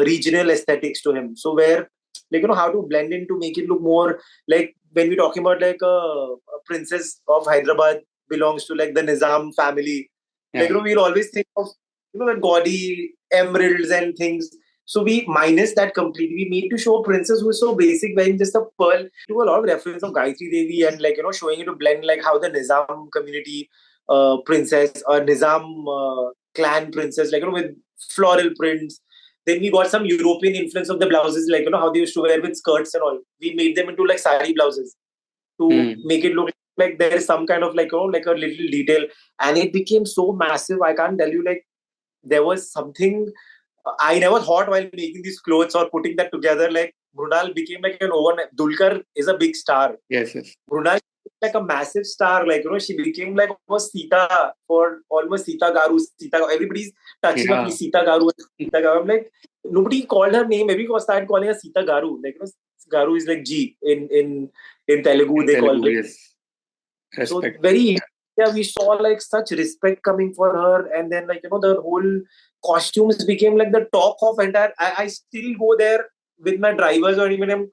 regional aesthetics to him. So where, like, how to blend in to make it look more like, when we're talking about like a princess of Hyderabad belongs to like the Nizam family, like, Yeah, we'll always think of, that gaudy emeralds and things. So we minus that completely. We need to show a princess who is so basic, wearing just a pearl. Do a lot of reference of Gayatri Devi, and like, showing it to blend like how the Nizam community princess or Nizam clan princess, like, with floral prints. Then we got some European influence of the blouses, like, how they used to wear with skirts and all. We made them into like sari blouses to make it look like there is some kind of like, like a little detail, and it became so massive. I can't tell you, like, there was something I never thought while making these clothes or putting that together, like Mrunal became like an overnight. Dulquer is a big star. Yes, yes. Mrunal is like a massive star. Like, she became like almost Sita for almost Sita Garu. Sita, everybody's touching up Yeah. Sita Garu. Sita Garu. I'm like, nobody called her name. Maybe we started calling her Sita Garu. Like, Garu is like G in Telugu. In They Telugu, call it. yes. So Respect. very, yeah, we saw like such respect coming for her, and then like the whole costumes became like the talk of entire. I still go there with my drivers or even I'm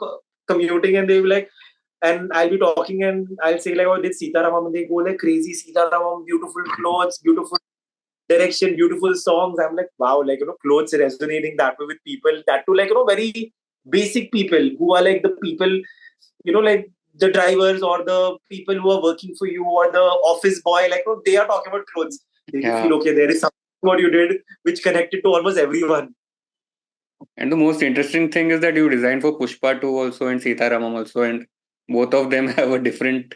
commuting, and they be like, and I'll be talking and I'll say like, oh, this Sita Ramam, and they go like crazy. Sita Ramam, beautiful clothes, beautiful direction, beautiful songs. I'm like, wow, like clothes resonating that way with people. That too, like very basic people who are like the people, like the drivers or the people who are working for you or the office boy, like they are talking about clothes. Then you Yeah. feel okay, there is something what you did which connected to almost everyone. And the most interesting thing is that you designed for Pushpa 2 also and Sita Ramam also, and both of them have a different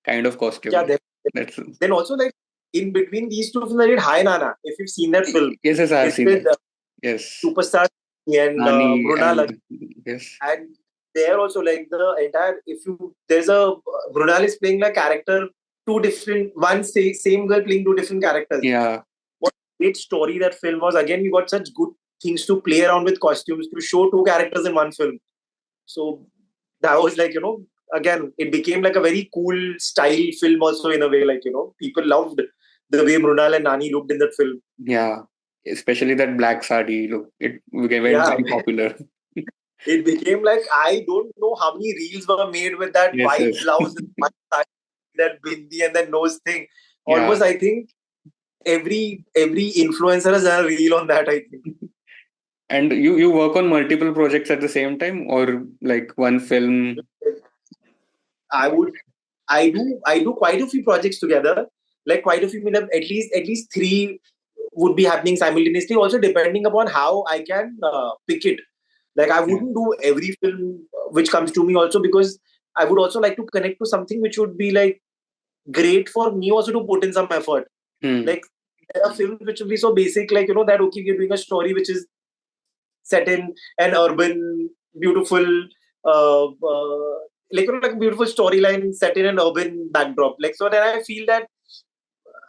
kind of Yeah, costume. That's then also like in between these two films, I did Hi Nanna. If you've seen that film, yes, yes, I have it's seen with that. Yes, superstar and Nani Mrunal. and yes, And there also like the entire, if you there's a Mrunal is playing like character, two different, same girl playing two different characters. yeah, What great story that film was. Again, we got such good things to play around with costumes to show two characters in one film. So that was like, again, it became like a very cool style film also in a way. Like, people loved the way Mrunal and Nani looked in that film. yeah. Especially that black sari look, it went Yeah, very popular. it became like, I don't know how many reels were made with that Yes, white yes, blouse, that bindi and that nose thing. yeah. Almost, I think every influencer has done a reel on that, I think. And you work on multiple projects at the same time, or like one film? I would I do quite a few projects together. Like quite a few, at least three would be happening simultaneously. Also depending upon how I can pick it. Like I Yeah. wouldn't do every film which comes to me also, because I would also like to connect to something which would be like great for me also to put in some effort. Hmm. Like there are films which will be so basic, like that okay, we're doing a story which is set in an urban, beautiful, like a beautiful storyline set in an urban backdrop. Like so, then I feel that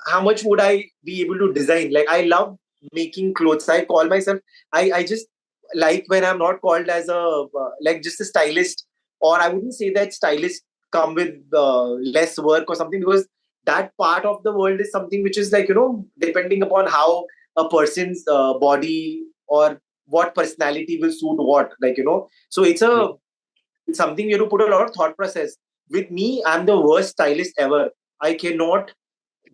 how much would I be able to design? Like I love making clothes. I call myself. I just like when I'm not called as a like just a stylist, or I wouldn't say that stylists come with less work or something, because that part of the world is something which is like depending upon how a person's body or what personality will suit what, like so it's something you have to put a lot of thought process. With me, I'm the worst stylist ever. I cannot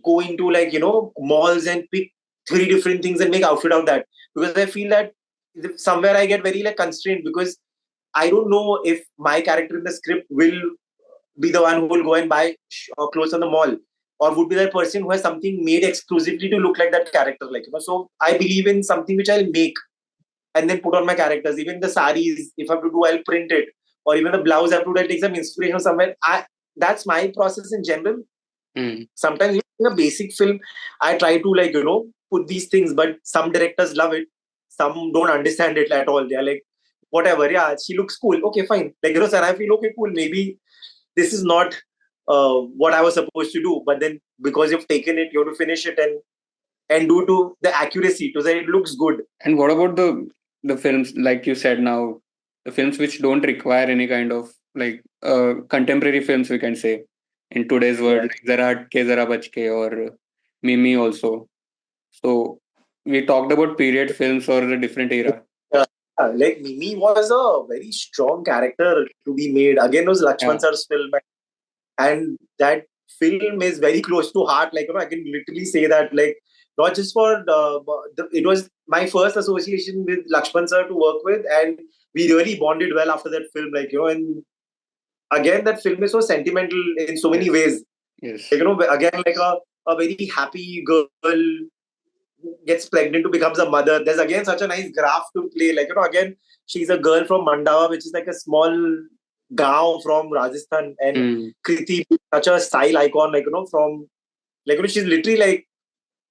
go into like malls and pick three different things and make outfit out of that, because I feel that somewhere I get very like constrained, because I don't know if my character in the script will be the one who will go and buy clothes on the mall, or would be that person who has something made exclusively to look like that character, like so I believe in something which I'll make and then put on my characters. Even the saris, if I have to do, I'll print it, or even the blouse I have to do, I'll take some inspiration somewhere. That's my process in general. Hmm. Sometimes in a basic film, I try to like put these things, but some directors love it, some don't understand it at all. They're like, whatever, yeah, she looks cool, okay, fine, like and I feel okay, cool, maybe this is not what I was supposed to do, but then because you've taken it, you have to finish it and do to the accuracy to say it looks good. And what about the films like you said now, the films which don't require any kind of like contemporary films we can say in today's world, Yeah. like Zara Hatke Zara Bachke or Mimi also. So we talked about period films or the different era. Uh, like Mimi was a very strong character to be made. Again, it was Laxman Yeah. sir's film, and that film is very close to heart. Like I can literally say that. Like not just for it was my first association with Lakshman sir to work with, and we really bonded well after that film. Like and again, that film is so sentimental in so many Yes. ways. Yes. Like, again, like a very happy girl gets pregnant to becomes a mother. There's again such a nice graph to play. Like, again, she's a girl from Mandawa, which is like a small gaon from Rajasthan. And Hmm. Kriti, such a style icon, like, from, like, she's literally like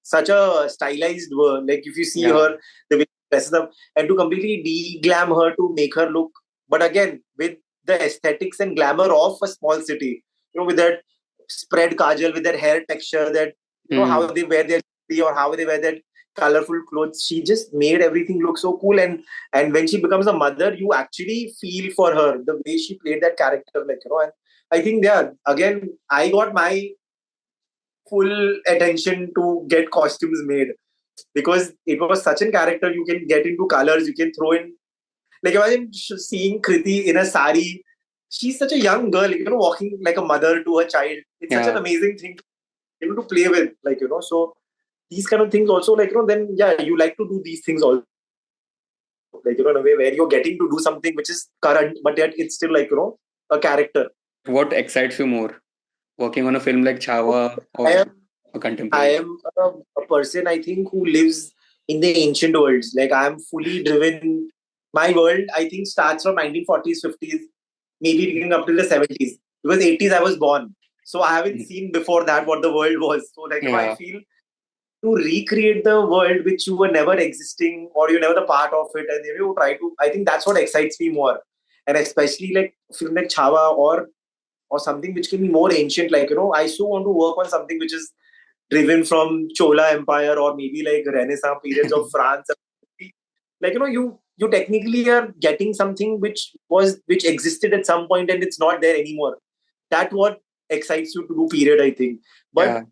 such a stylized, like, if you see Yeah. her, the way dresses up, and to completely de-glam her to make her look, but again, with the aesthetics and glamour of a small city, with that spread kajal, with that hair texture, that, how they wear their jewelry or how they wear that colorful clothes. She just made everything look so cool. And when she becomes a mother, you actually feel for her, the way she played that character, and I think, yeah, again, I got my full attention to get costumes made, because it was such a character. You can get into colors, you can throw in, like, imagine seeing Kriti in a sari. She's such a young girl, walking like a mother to her child. It's such an amazing thing, to play with, so these kind of things also, then, yeah, you like to do these things also, in a way where you're getting to do something which is current, but yet it's still, a character. What excites you more? Working on a film like Chhaava or I am, a I contemporary? am a person, I think, who lives in the ancient worlds. Like, I am fully driven. My world, I think, starts from 1940s, 50s, maybe even up till the 70s. Because 80s, I was born. So I haven't seen before that what the world was. So, I feel to recreate the world which you were never existing, or you're never the part of it, and you try to, I think that's what excites me more. And especially like film like Chhaava, or something which can be more ancient, I so want to work on something which is driven from Chola Empire, or maybe like Renaissance periods of France. Like, you technically are getting something which existed at some point and it's not there anymore. That's what excites you to do period, I think. But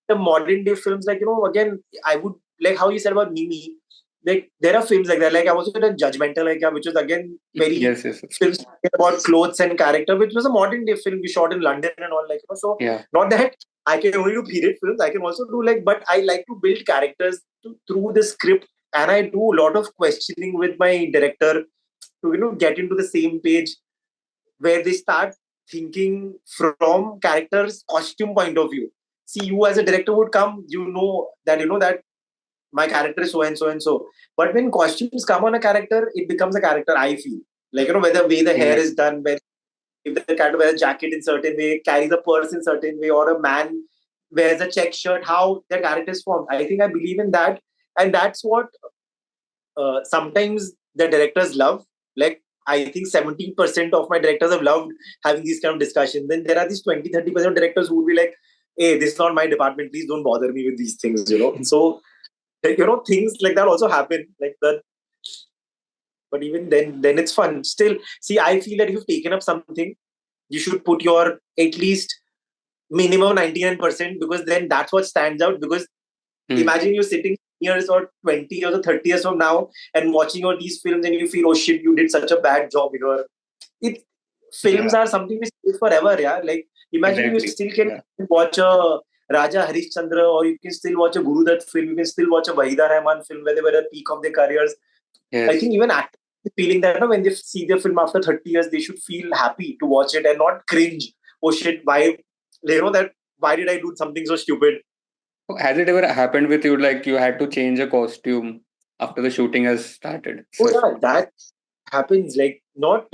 the modern day films, again, I would like how you said about Mimi. Like, there are films like that. Like, I was at a Judgmental, which was again very Yes. films about clothes and character, which was a modern day film we shot in London and all, so not that I can only do period films, I can also do, but I like to build characters through the script, and I do a lot of questioning with my director to, get into the same page, where they start thinking from characters' costume point of view. See, you as a director would come, that my character is so and so and so. But when costumes come on a character, it becomes a character, I feel. Like, whether way the hair is done, when if the character wears a jacket in certain way, carries a purse in certain way, or a man wears a check shirt, how their character is formed. I think I believe in that. And that's what sometimes the directors love. Like, I think 70% of my directors have loved having these kind of discussions. Then there are these 20-30% of directors who will be like, hey, this is not my department. Please don't bother me with these things, So, things like that also happen. Like that. But even then it's fun. Still, see, I feel that if you've taken up something, you should put your at least minimum 99%, because then that's what stands out. Because imagine you sitting years or 20 years or 30 years from now and watching all these films, and you feel, oh shit, you did such a bad job here. Films are something we stay forever, yeah. Like, imagine you still can watch a Raja Harishchandra, or you can still watch a Guru Dutt film, you can still watch a Wahida Rahman film where they were at the peak of their careers. I think even actors feeling that, when they see their film after 30 years, they should feel happy to watch it and not cringe. Oh shit, why, why did I do something so stupid? Has it ever happened with you, like you had to change a costume after the shooting has started? Oh yeah, that happens. Like, not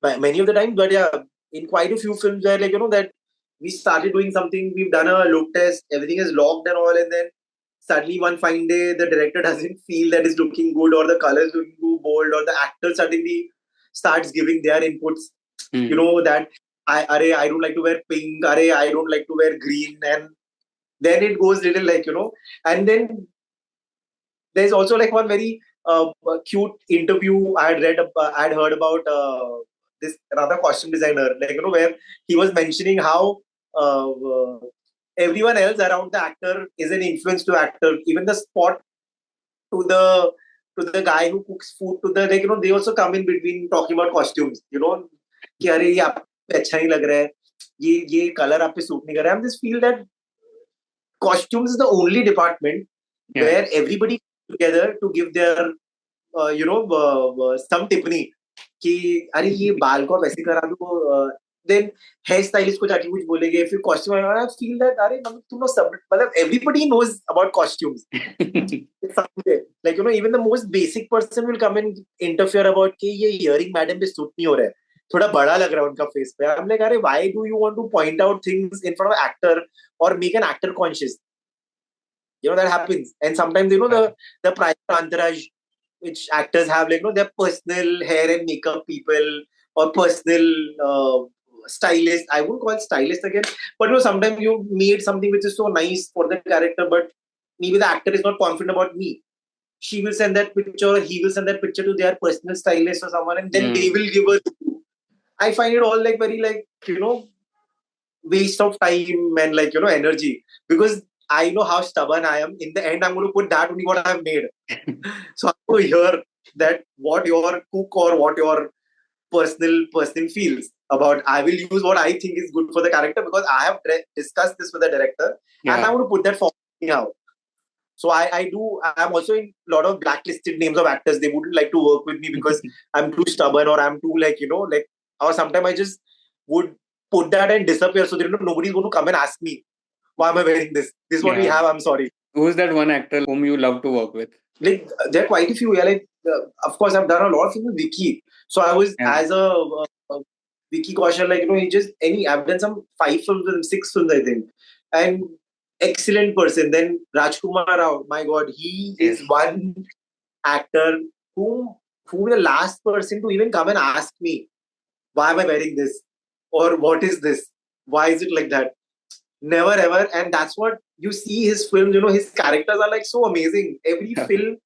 many of the time, but yeah, in quite a few films where, that we started doing something, we've done a look test, everything is logged and all, and then suddenly one fine day the director doesn't feel that it's looking good, or the color is looking too bold, or the actor suddenly starts giving their inputs. That I don't like to wear pink, I don't like to wear green, and then it goes little and then there's also like one very cute interview I had I had heard about this another costume designer, where he was mentioning how everyone else around the actor is an influence to actor. Even the spot to the guy who cooks food, to the they also come in between talking about costumes. कि अरे ये आप पे अच्छा नहीं लग रहा है, ये कलर आप पे सूट नहीं कर रहा है. I just feel that costumes is the only department where everybody together to give their some टिप्पणी कि अरे ये बाल को वैसे करा दो. Then hair stylist को जाके कुछ बोलेंगे, फिर costume. I feel that अरे तुम लोग सब मतलब everybody knows about costumes. Like even the most basic person will come and interfere about कि ये earring madam पे सूट नहीं हो रहा है, थोड़ा बड़ा लग रहा है उनका फेस पे. I'm like, अरे why do you want to point out things in front of actor or make an actor conscious? that happens. And sometimes, the private entourage, which actors have, like, their personal hair and makeup people or personal stylist. I wouldn't call it stylist again, but sometimes you made something which is so nice for the character, but maybe the actor is not confident about me. She will send that picture, or he will send that picture to their personal stylist or someone, and then they will give a. I find it all like very, like, waste of time and, like, energy, because I know how stubborn I am. In the end, I'm going to put that only what I've made. So I'm going to hear that what your cook or what your personal person feels about. I will use what I think is good for the character, because I have discussed this with the director, and I'm going to put that for me out. So I'm also in a lot of blacklisted names of actors. They wouldn't like to work with me because I'm too stubborn, or I'm too, like, or sometimes I just would put that and disappear. So nobody's going to come and ask me, why am I wearing this? This is what we have. I'm sorry. Who's that one actor whom you love to work with? Like, there are quite a few. Yeah, like, of course, I've done a lot of things with Vicky. So I was as a Vicky Kaushal, like, I've done some 5 films with him, 6 films, I think. And excellent person. Then Rajkumar Rao, my God, he is one actor who the last person to even come and ask me, why am I wearing this? Or what is this? Why is it like that? Never ever. And that's what you see his films, his characters are like so amazing. Every film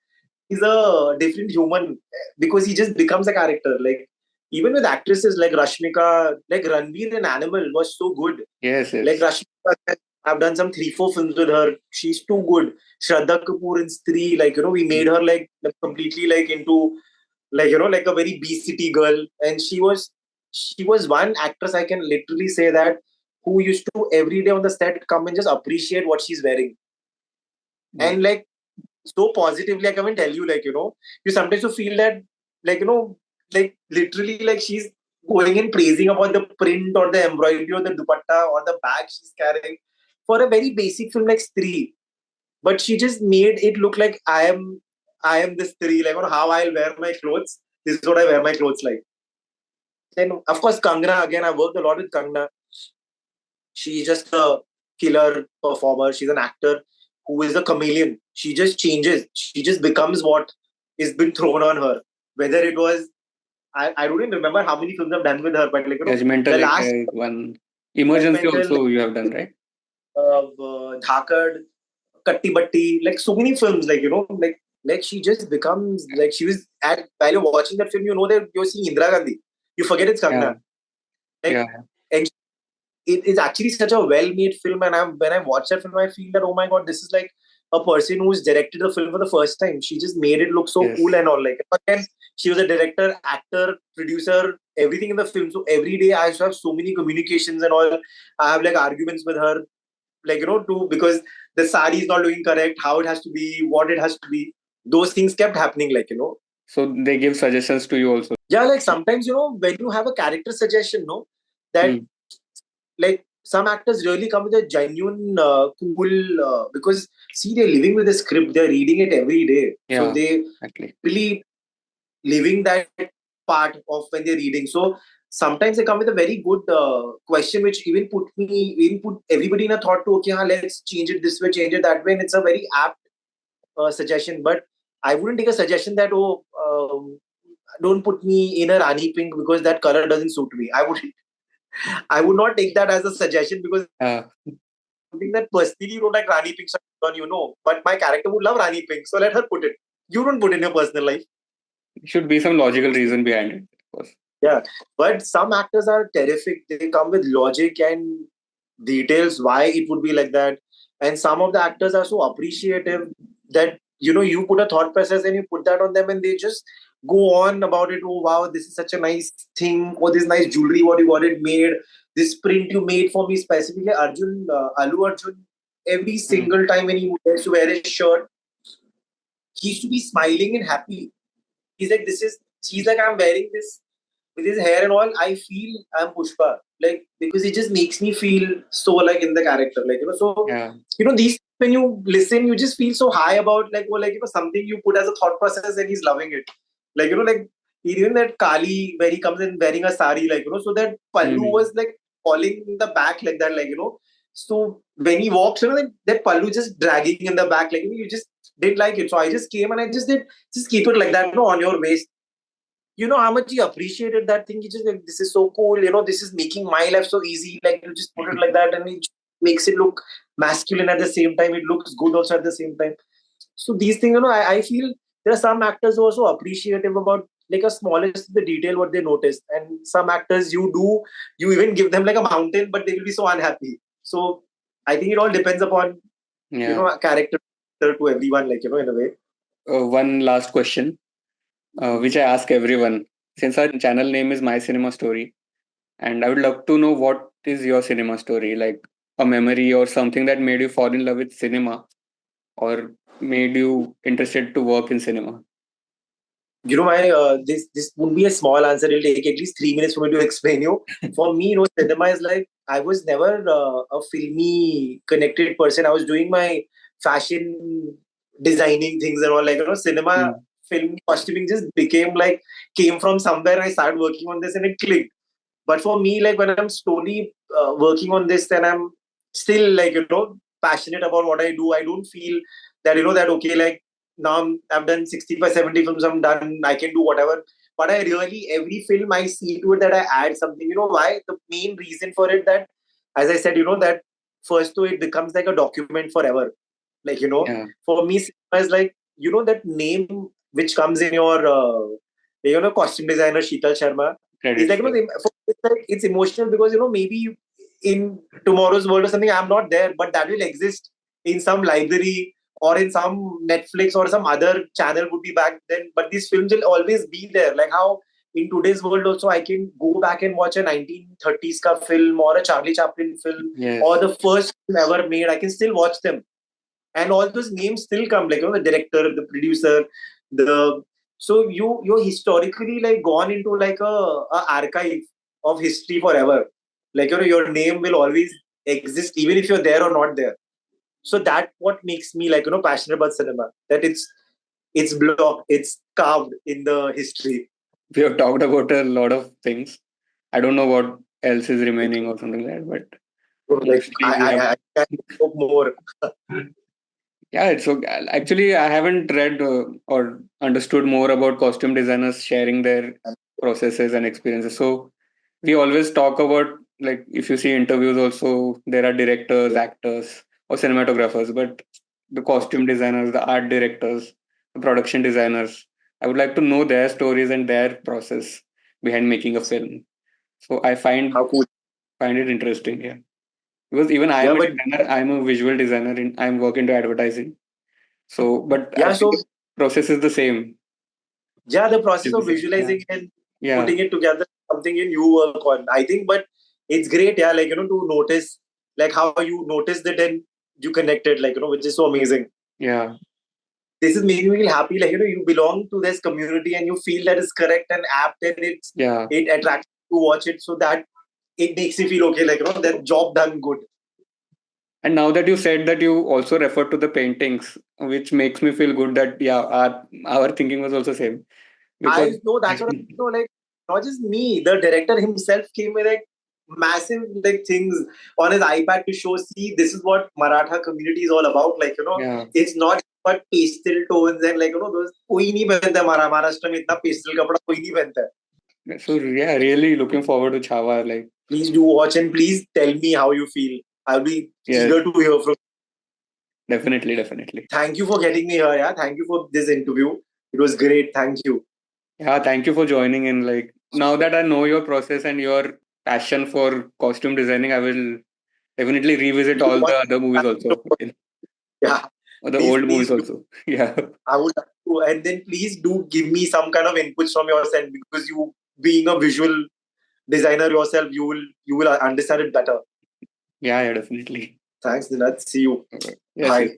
is a different human, because he just becomes a character. Like, even with actresses like Rashmika, like Ranveer in Animal was so good. Yes. Like Rashmika, I've done some 3-4 films with her. She's too good. Shraddha Kapoor in Stree, like, we made her like completely like into, like, like a very B-city girl. And she was one actress, I can literally say that, who used to every day on the set come and just appreciate what she's wearing. And, like, so positively, I can tell you, like, you sometimes you feel that, like, like literally, like, she's going and praising about the print or the embroidery or the dupatta or the bag she's carrying for a very basic film like Stree. But she just made it look like I am this Stree, like, how I'll wear my clothes. This is what I wear my clothes like. Then, of course, Kangana, again, I worked a lot with Kangana. She's just a killer performer. She's an actor who is a chameleon. She just changes. She just becomes what is been thrown on her. Whether it was, I don't even remember how many films I've done with her, but, like, Judgmental, the last one. Emergency Judgmental, also you have done, right? Dhakad, Katti Batti, like so many films, like, like she just becomes, like, she was while you're watching that film, that you're seeing Indira Gandhi. You forget it's Kangana. And it is actually such a well-made film, and when I watch that film, I feel that, oh my God, this is like a person who's directed the film for the first time. She just made it look so cool and all. Like, again, she was a director, actor, producer, everything in the film. So every day I used to have so many communications and all. I have, like, arguments with her, like, because the sari is not looking correct, how it has to be, what it has to be. Those things kept happening, like, So they give suggestions to you also. Yeah, like sometimes, when you have a character suggestion, that like some actors really come with a genuine cool, because see, they're living with the script, they're reading it every day. So they really living that part of when they're reading. So sometimes they come with a very good question, which even put everybody in a thought to, okay, let's change it this way, change it that way. And it's a very apt suggestion. But I wouldn't take a suggestion that, don't put me in a Rani pink because that color doesn't suit me. I would not take that as a suggestion, because something that personally you don't like Rani pink, but my character would love Rani pink, so let her put it. You don't put in your personal life. There should be some logical reason behind it, of course. Yeah, but some actors are terrific. They come with logic and details why it would be like that. And some of the actors are so appreciative that, you put a thought process and you put that on them, and they just go on about it. Oh, wow, this is such a nice thing. Oh, this nice jewelry, what you got it made. This print you made for me specifically. Allu Arjun, every single time when he used to wear his shirt, he used to be smiling and happy. He's like, I'm wearing this with his hair and all. I feel I'm Pushpa, like, because it just makes me feel so, like, in the character, like, these, when you listen, you just feel so high about, like, something you put as a thought process and he's loving it, like, like even that Kali where he comes in wearing a sari, like, so that pallu was like falling in the back like that, like, So when he walks, that pallu just dragging in the back, like you just didn't like it. So I just came and I just did just keep it like that, on your waist. How much he appreciated that thing. He just like, this is so cool. This is making my life so easy. Like you just put it like that, and it makes it look masculine at the same time. It looks good also at the same time. So these things, I feel there are some actors who are also appreciative about like a smallest the detail what they noticed, and some actors you even give them like a mountain, but they will be so unhappy. So I think it all depends upon a character to everyone, like in a way. One last question, which I ask everyone. Since our channel name is My Cinema Story, and I would love to know what is your cinema story, like a memory or something that made you fall in love with cinema or made you interested to work in cinema. My this would be a small answer. It'll take at least 3 minutes for me to explain you. For me, cinema is like I was never a filmy connected person. I was doing my fashion designing things and all. Like cinema, film costuming just came from somewhere. I started working on this and it clicked. But for me, like when I'm slowly working on this, then I'm still passionate about what I do. I don't feel that that okay, like now I've done 65, 70 films, I'm done, I can do whatever. But I really, every film I see to it that I add something. Why? The main reason for it that, as I said, that first to it becomes like a document forever. Like, for me, cinema is like, that name which comes in your, costume designer, Sheetal Sharma. It's like, it's emotional because, maybe in tomorrow's world or something, I'm not there, but that will exist in some library or in some Netflix or some other channel would be back then. But these films will always be there. Like how in today's world also, I can go back and watch a 1930s ka film or a Charlie Chaplin film or the first film ever made. I can still watch them. And all those names still come, like the director, the producer, the so you're historically like gone into like a archive of history forever. Like your name will always exist even if you're there or not there. So that what makes me like passionate about cinema. That it's blocked, it's carved in the history. We have talked about a lot of things. I don't know what else is remaining or something like that, but like I can talk more. Yeah, it's so actually I haven't read or understood more about costume designers sharing their processes and experiences. So we always talk about, like, if you see interviews also, there are directors, actors, or cinematographers, but the costume designers, the art directors, the production designers, I would like to know their stories and their process behind making a film. So I How cool. find it interesting, yeah. Because even I Yeah, am a but designer, I'm a visual designer, and I'm working into advertising. So, but I yeah, think so the process is the same. yeah, the process It's the of same. Yeah. visualizing and Yeah. putting it together something in you work on. I think, but it's great, yeah, like to notice like how you noticed it and you connected, like which is so amazing. Yeah. This is making me feel happy, like you belong to this community and you feel that is correct and apt and Yeah. it attracts you to watch it, so that it makes me feel okay, like that job done good. And now that you said that, you also refer to the paintings, which makes me feel good that, yeah, our thinking was also same. Because I know that's what I know. Like not just me, the director himself came with like massive like things on his iPad to show. See, this is what Maratha community is all about. Like yeah. it's not but pastel tones and like those. कोई नहीं पहनता है महाराष्ट्र में इतना pastel कपड़ा कोई नहीं पहनता है. So yeah, really looking forward to Chhaava. Like, Please do watch and please tell me how you feel. I'll be yes, eager to hear from. definitely, definitely. Thank you for getting me here. Yeah, thank you for this interview. It was great. Thank you. Yeah, thank you for joining in. Like, now that I know your process and your passion for costume designing, I will definitely revisit all the other movies also. Yeah, Or the please, old movies please do. also. Yeah. I would like to, and then please do give me some kind of inputs from your side, because you being a visual designer yourself, you will understand it better. Yeah, definitely. Thanks, Dinat. See you. Yeah, Bye.